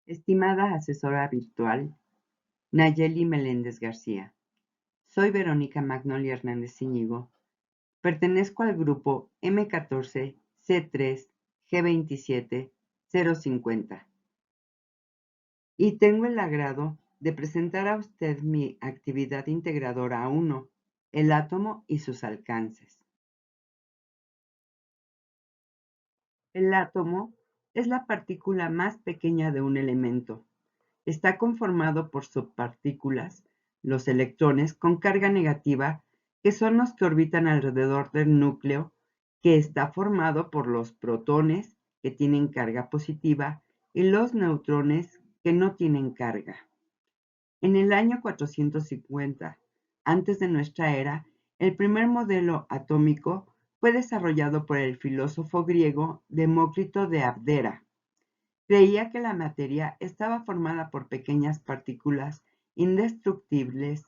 Estimada asesora virtual, Nayeli Meléndez García, soy Verónica Magnoli Hernández Íñigo, pertenezco al grupo M14C3G27-050 y tengo el agrado de presentar a usted mi actividad integradora 1, el átomo y sus alcances. El átomo es la partícula más pequeña de un elemento. Está conformado por subpartículas, los electrones con carga negativa, que son los que orbitan alrededor del núcleo, que está formado por los protones, que tienen carga positiva, y los neutrones, que no tienen carga. En el año 450, antes de nuestra era, el primer modelo atómico fue desarrollado por el filósofo griego Demócrito de Abdera. Creía que la materia estaba formada por pequeñas partículas indestructibles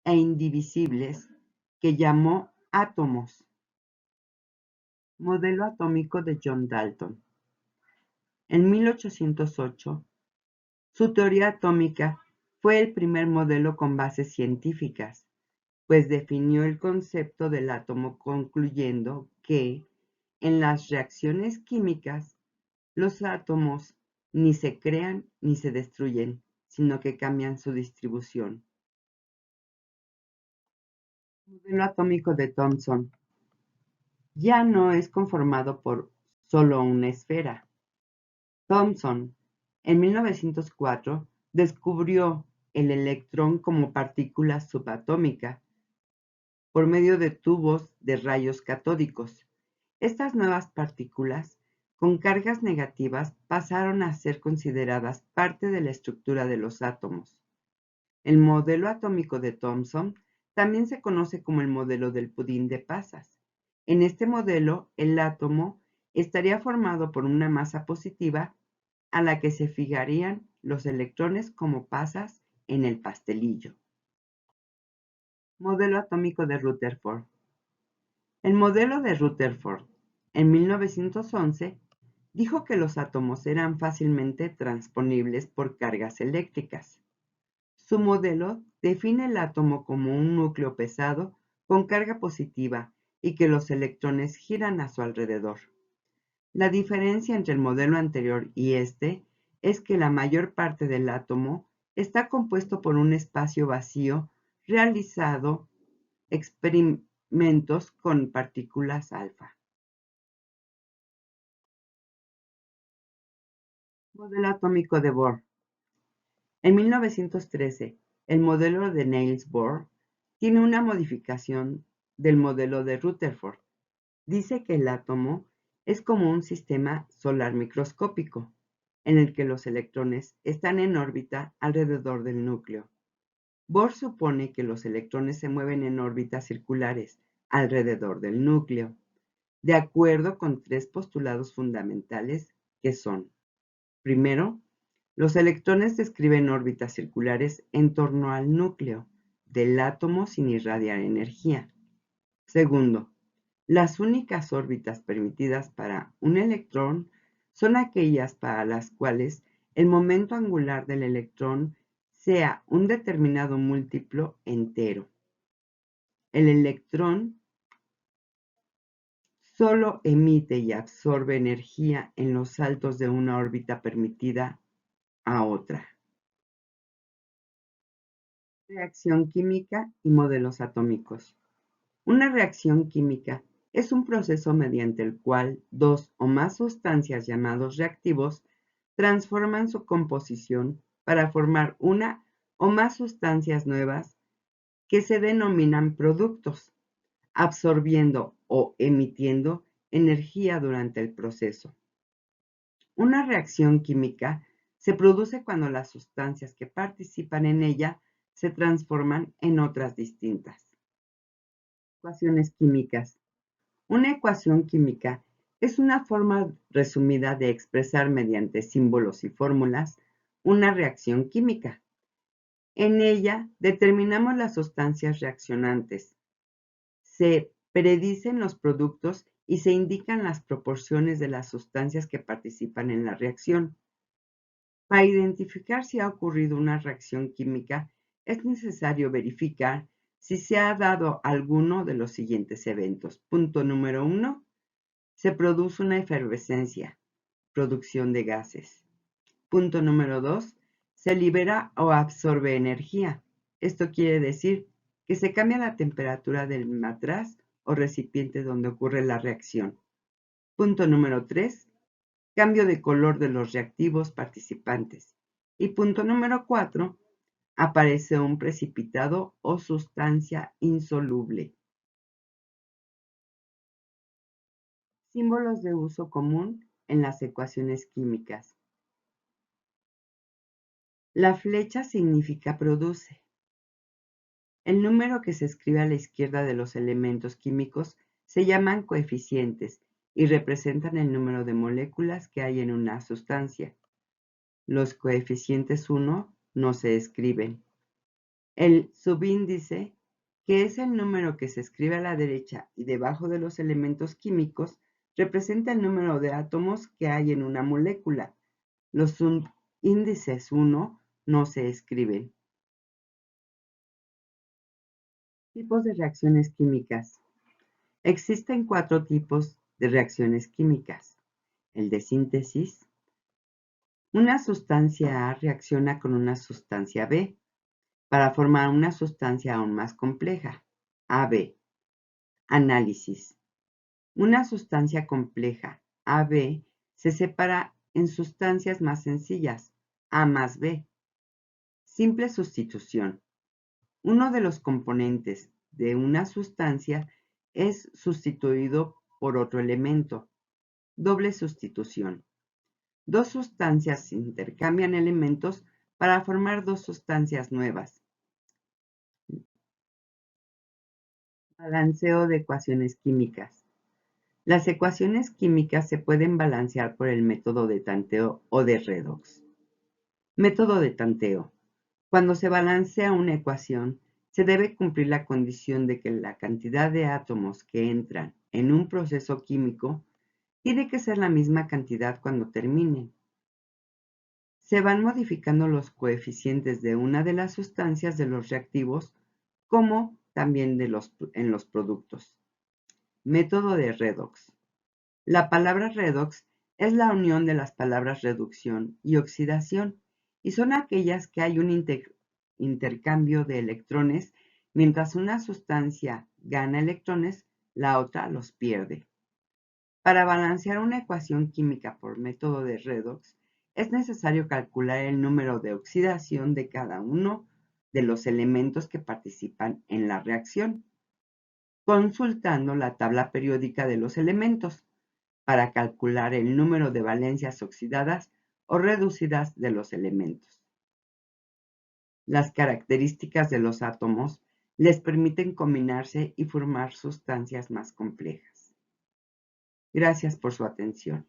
e indivisibles que llamó átomos. Modelo atómico de John Dalton. En 1808, su teoría atómica fue el primer modelo con bases científicas, pues definió el concepto del átomo concluyendo que, en las reacciones químicas, los átomos ni se crean ni se destruyen, sino que cambian su distribución. El modelo atómico de Thomson ya no es conformado por solo una esfera. Thomson, en 1904, descubrió el electrón como partícula subatómica por medio de tubos de rayos catódicos. Estas nuevas partículas con cargas negativas pasaron a ser consideradas parte de la estructura de los átomos. El modelo atómico de Thomson también se conoce como el modelo del pudín de pasas. En este modelo, el átomo estaría formado por una masa positiva a la que se fijarían los electrones como pasas en el pastelillo. Modelo atómico de Rutherford. El modelo de Rutherford, en 1911, dijo que los átomos eran fácilmente transponibles por cargas eléctricas. Su modelo define el átomo como un núcleo pesado con carga positiva y que los electrones giran a su alrededor. La diferencia entre el modelo anterior y este es que la mayor parte del átomo está compuesto por un espacio vacío realizado experimentos con partículas alfa. Modelo atómico de Bohr. En 1913, el modelo de Niels Bohr tiene una modificación del modelo de Rutherford. Dice que el átomo es como un sistema solar microscópico, en el que los electrones están en órbita alrededor del núcleo. Bohr supone que los electrones se mueven en órbitas circulares alrededor del núcleo, de acuerdo con tres postulados fundamentales que son: primero, los electrones describen órbitas circulares en torno al núcleo del átomo sin irradiar energía. Segundo, las únicas órbitas permitidas para un electrón son aquellas para las cuales el momento angular del electrón sea un determinado múltiplo entero. El electrón solo emite y absorbe energía en los saltos de una órbita permitida a otra. Reacción química y modelos atómicos. Una reacción química es un proceso mediante el cual dos o más sustancias llamados reactivos transforman su composición para formar una o más sustancias nuevas que se denominan productos, absorbiendo o emitiendo energía durante el proceso. Una reacción química se produce cuando las sustancias que participan en ella se transforman en otras distintas. Ecuaciones químicas. Una ecuación química es una forma resumida de expresar mediante símbolos y fórmulas una reacción química. En ella determinamos las sustancias reaccionantes, se predicen los productos y se indican las proporciones de las sustancias que participan en la reacción. Para identificar si ha ocurrido una reacción química, es necesario verificar si se ha dado alguno de los siguientes eventos. Punto número 1. Se produce una efervescencia, producción de gases. Punto número 2. Se libera o absorbe energía. Esto quiere decir que se cambia la temperatura del matraz o recipiente donde ocurre la reacción. Punto número 3. Cambio de color de los reactivos participantes. Y punto número 4. Aparece un precipitado o sustancia insoluble. Símbolos de uso común en las ecuaciones químicas. La flecha significa produce. El número que se escribe a la izquierda de los elementos químicos se llaman coeficientes y representan el número de moléculas que hay en una sustancia. Los coeficientes 1 no se escriben. El subíndice, que es el número que se escribe a la derecha y debajo de los elementos químicos, representa el número de átomos que hay en una molécula. Los subíndices 1 no se escriben. Tipos de reacciones químicas. Existen 4 tipos de reacciones químicas. El de síntesis. Una sustancia A reacciona con una sustancia B para formar una sustancia aún más compleja, AB. Análisis. Una sustancia compleja, AB, se separa en sustancias más sencillas, A más B. Simple sustitución. Uno de los componentes de una sustancia es sustituido por otro elemento. Doble sustitución. Dos sustancias intercambian elementos para formar dos sustancias nuevas. Balanceo de ecuaciones químicas. Las ecuaciones químicas se pueden balancear por el método de tanteo o de redox. Método de tanteo. Cuando se balancea una ecuación, se debe cumplir la condición de que la cantidad de átomos que entran en un proceso químico tiene que ser la misma cantidad cuando terminen. Se van modificando los coeficientes de una de las sustancias de los reactivos, como también en los productos. Método de redox. La palabra redox es la unión de las palabras reducción y oxidación, y son aquellas que hay un intercambio de electrones. Mientras una sustancia gana electrones, la otra los pierde. Para balancear una ecuación química por método de redox, es necesario calcular el número de oxidación de cada uno de los elementos que participan en la reacción, consultando la tabla periódica de los elementos para calcular el número de valencias oxidadas o reducidas de los elementos. Las características de los átomos les permiten combinarse y formar sustancias más complejas. Gracias por su atención.